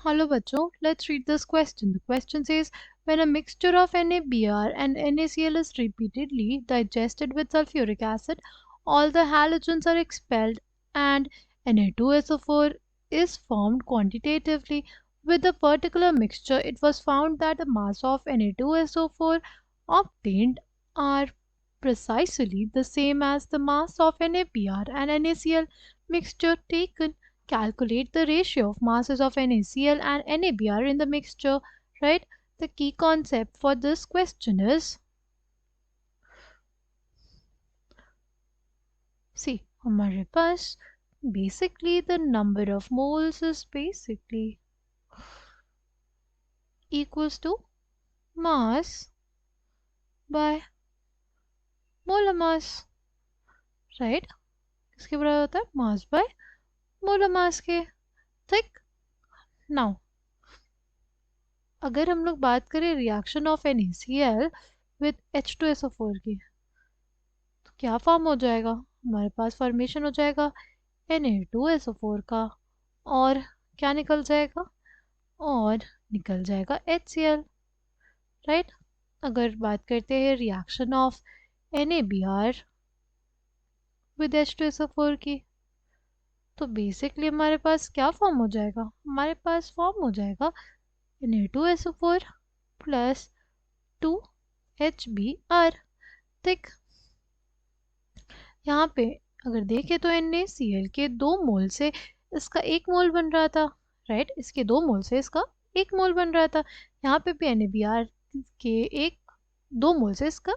Hello bachcho, let's read this question. The question says, when a mixture of NaBr and NaCl is repeatedly digested with sulfuric acid, all the halogens are expelled and Na2SO4 is formed quantitatively. With the particular mixture, it was found that the mass of Na2SO4 obtained are precisely the same as the mass of NaBr and NaCl mixture taken. Calculate the ratio of masses of NaCl and NaBr in the mixture, right? The key concept for this question is, see, हमारे पास basically the number of moles is basically equals to mass by molar mass, right? किसके बराबर होता है? mass by molar mass के, ठीक? Now अगर हम लोग बात करें reaction of NaCl with H2SO4 की, तो क्या फॉर्म हो जाएगा? हमारे पास फॉर्मेशन हो जाएगा Na2SO4 का, और क्या निकल जाएगा? और निकल जाएगा HCl, राइट? अगर बात करते हैं reaction of NaBr with H2SO4 की, तो बेसिकली हमारे पास क्या फॉर्म हो जाएगा? हमारे पास फॉर्म हो जाएगा Na2SO4 प्लस 2HBr, ठीक? यहाँ पे अगर देखें तो NaCl के 2 मोल से इसका 1 मोल बन रहा था, राइट? इसके 2 मोल से इसका 1 मोल बन रहा था। यहाँ पे भी NaBr के 2 मोल से इसका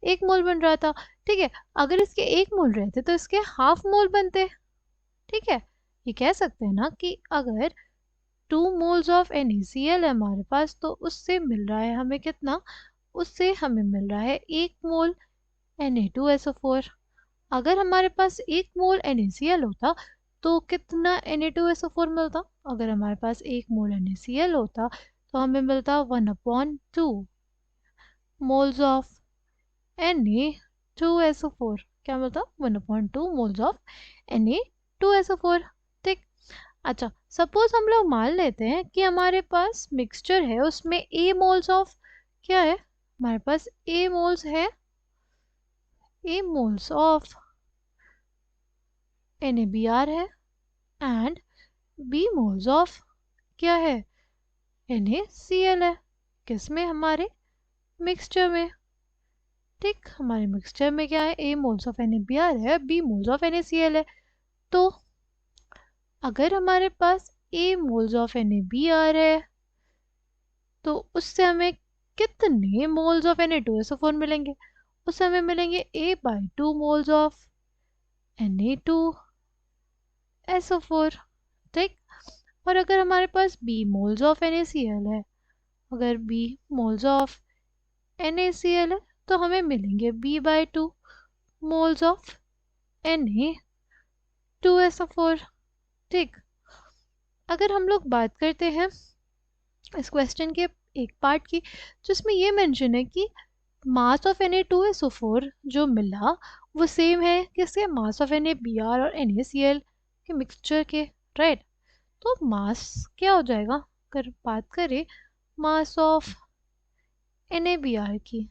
1 मोल बन रहा था, ठीक है? अगर इसके 1 मोल रहते तो इसके हाफ मोल बनते, ठीक है? ये कह सकते हैं ना कि अगर 2 मोल्स ऑफ NaCl है हमारे पास, तो उससे मिल रहा है हमें कितना? उससे हमें मिल रहा है 1 मोल Na2SO4। अगर हमारे पास 1 मोल NaCl होता तो कितना Na2SO4 मिलता? अगर हमारे पास 1 मोल NaCl होता तो हमें मिलता 1/2 मोल्स ऑफ Na2SO4। क्या मिलता? 1/2 मोल्स ऑफ Na2SO4, ठीक? अच्छा, सपोज हम लोग मान लेते हैं कि हमारे पास मिक्सचर है, उसमें A मोल्स ऑफ क्या है? हमारे पास A मोल्स है, A मोल्स ऑफ NaBr है एंड B मोल्स ऑफ क्या है? NaCl है। किस में? हमारे मिक्सचर में, ठीक? हमारे मिक्सचर में क्या है? A मोल्स ऑफ NaBr है, B मोल्स ऑफ NaCl है। तो अगर हमारे पास A मोल्स ऑफ NaBr है तो उससे हमें कितने मोल्स ऑफ Na2SO4 मिलेंगे? उससे हमें मिलेंगे A/2 मोल्स ऑफ Na2SO4, ठीक? और अगर हमारे पास B मोल्स ऑफ NaCl है, अगर B मोल्स ऑफ NaCl है तो हमें मिलेंगे B/2 मोल्स ऑफ Na2SO4, ठीक? अगर हम लोग बात करते हैं इस क्वेश्चन के एक पार्ट की, जिसमें ये मेंशन है कि मास ऑफ Na2SO4 जो मिला वो सेम है किसके? मास ऑफ NaBr और NaCl के मिक्सचर के, राइट? तो मास क्या हो जाएगा? अगर बात करें मास ऑफ NaBr की,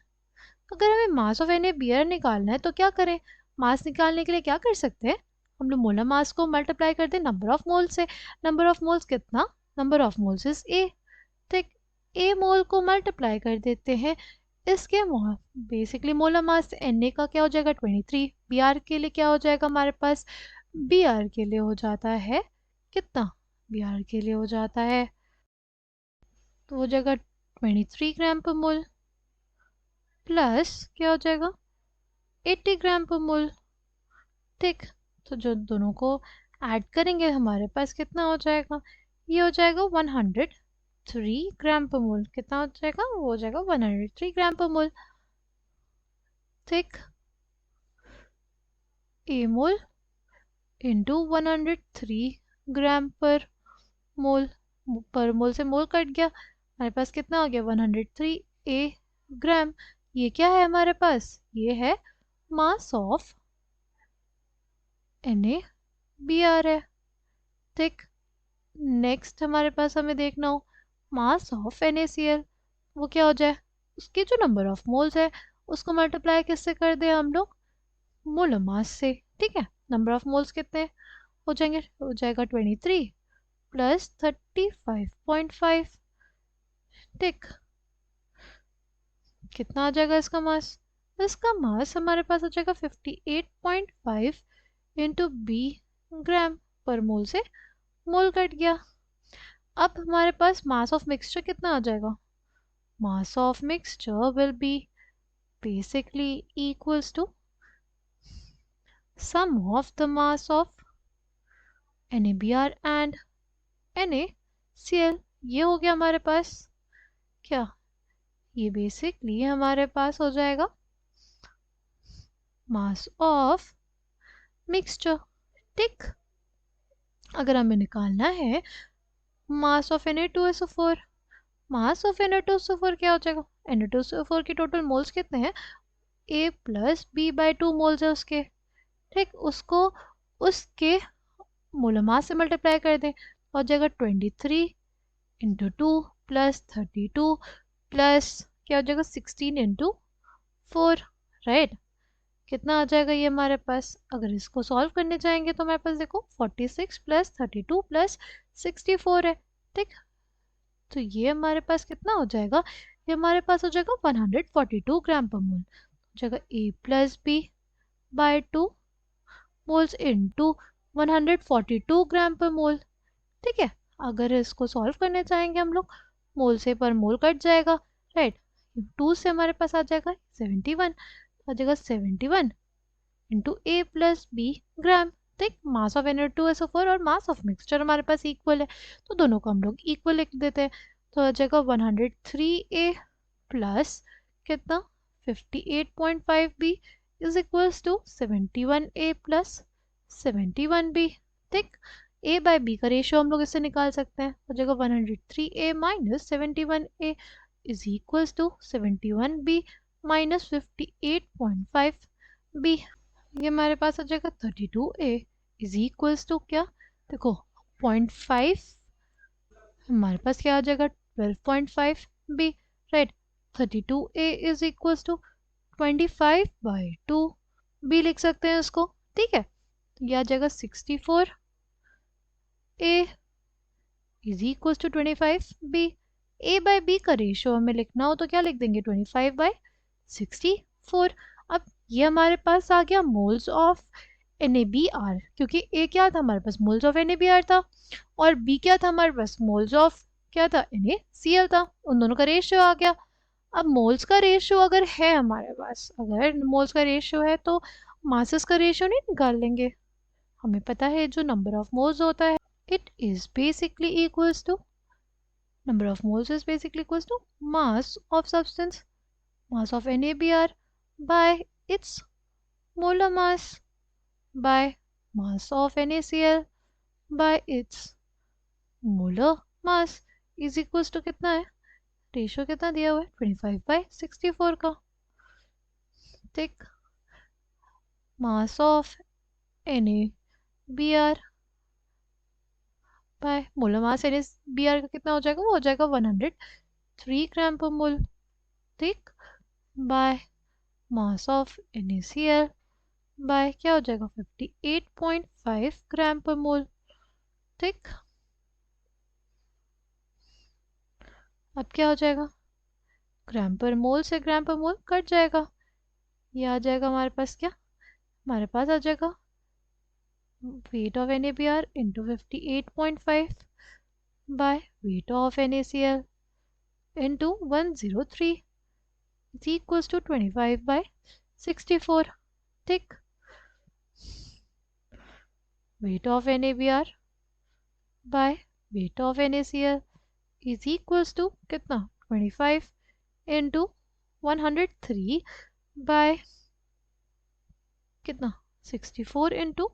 अगर हमें मास ऑफ NaBr निकालना है तो क्या करें? मास निकालने के लिए क्या कर सकते हैं? हम लोग मोलर मास को मल्टीप्लाई करते हैं नंबर ऑफ मोल्स से। नंबर ऑफ मोल्स कितना? Number of moles is A, ठीक? A मोल को मल्टीप्लाई कर देते हैं इसके बेसिकली मोलर मास Na का क्या हो जाएगा? 23। Br के लिए क्या हो जाएगा हमारे पास? Br के लिए हो जाता है कितना? Br के लिए हो जाता है, तो हो जाएगा 23 ग्राम पर मोल प्लस क्या हो जाएगा? 80 ग्राम पर मोल, ठीक? तो जो दोनों को ऐड करेंगे हमारे पास कितना हो जाएगा? ये हो जाएगा 103 ग्राम पर मोल। कितना हो जाएगा? वो हो जाएगा 103 ग्राम पर मोल, ठीक? A मोल इंटू 103 ग्राम पर मोल से मोल कट गया, हमारे पास कितना हो गया? 103 A ग्राम। ये क्या है हमारे पास? ये है मास ऑफ NaBr है, ठीक? नेक्स्ट हमारे पास हमें देखना हो मास ऑफ NaCl, वो क्या हो जाए, उसके जो नंबर ऑफ मोल्स है उसको मल्टीप्लाई किससे कर दे हम लोग, मोलर मास से। ठीक है, नंबर ऑफ मोल्स कितने हो जाएंगे, हो जाएगा 23 प्लस 35.5। ठीक, कितना आ जाएगा इसका मास, इसका मास हमारे पास आ जाएगा 58.5 इंटू बी ग्राम पर मोल से मोल कट गया। अब हमारे पास मास ऑफ मिक्सचर कितना आ जाएगा, mass of mixture will be basically equals to sum of the mass of NaBr and NaCl। ये हो गया हमारे पास क्या, ये बेसिकली हमारे पास हो जाएगा मास ऑफ मिक्सचर। ठीक, अगर हमें निकालना है mass of Na2SO4, mass of Na2SO4 क्या हो जाएगा, Na2SO4 की टोटल मोल्स कितने हैं, A plus B by 2 moles है उसके। ठीक, उसको उसके मोलर मास से मल्टीप्लाई कर दें, हो जाएगा 23 इंटू 2 प्लस 32 प्लस क्या हो जाएगा 16 इंटू 4। राइट, कितना आ जाएगा ये हमारे पास, अगर इसको सॉल्व करने जाएंगे तो हमारे पास देखो 46 प्लस 32 प्लस 64 है। ठीक, तो ये हमारे पास कितना हो जाएगा, ये हमारे पास हो जाएगा 142 ग्राम पर मोल, हो जाएगा A plus B by 2 moles into 142 gram पर मोल। ठीक है, अगर इसको सॉल्व करने चाहेंगे हम लोग, मोल से पर मोल कट जाएगा। राइट, 2 से हमारे पास आ जाएगा 71, आ जाएगा 71 इंटू A प्लस बी ग्राम। ठीक, मास ऑफ Na2SO4 और मास ऑफ मिक्सचर हमारे पास इक्वल है, तो दोनों को हम लोग इक्वल लिख देते हैं। तो आ जाएगा 103A प्लस कितना 58.5B is equals to 71A plus 71B। ठीक, A बाय B का रेशियो हम लोग इससे निकाल सकते हैं, हो जाएगा 103A minus 71A is equals to 71B minus 58.5B। ये हमारे पास आ जाएगा 32A इज इक्वल्स टू क्या, देखो 0.5, हमारे पास क्या आ जाएगा 12.5B। Right, 32A is equals to 25/2B लिख सकते हैं इसको। ठीक है, तो ये आ जाएगा 64A is equals to 25B। A बाय B का रेशियो हमें लिखना हो तो क्या लिख देंगे 25/64। अब ये हमारे पास आ गया मोल्स ऑफ NaBr, क्योंकि A क्या था हमारे पास मोल्स ऑफ NaBr था और B क्या था हमारे पास मोल्स ऑफ क्या था NaCl था, उन दोनों का रेशियो आ गया। अब मोल्स का रेशियो अगर है हमारे पास, अगर मोल्स का रेशियो है तो मासेस का रेशियो नहीं निकाल लेंगे, हमें पता है जो नंबर ऑफ मोल्स होता है it is basically equals to number of moles is basically equals to mass of substance, mass of NaBr by its molar mass by mass of NaCl by its molar mass is equals to कितना है, ratio कितना दिया हुआ है 25/64 का। ठीक, mass of NaBr by molar mass NaBr का कितना हो जाएगा, वो हो जाएगा 103 ग्राम पर मोल। ठीक, by mass of NaCl by क्या हो जाएगा 58.5 ग्राम पर मोल। ठीक, अब क्या हो जाएगा, ग्राम पर मोल से ग्राम पर मोल कट जाएगा, ये आ जाएगा हमारे पास क्या, हमारे पास आ जाएगा weight of NaBr into 58.5 by weight of NaCl into 103 is equals to 25/64। ठीक, weight of NaBr by weight of NaCl is equals to कितना 25 into 103 by कितना 64 into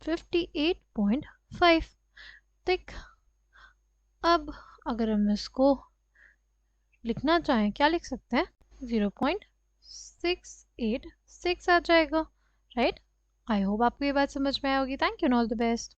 58.5। ठीक, अब अगर हम इसको लिखना चाहें क्या लिख सकते हैं, 0.686 आ जाएगा। राइट, आई होप आपको ये बात समझ में आई होगी। Thank you and all the best.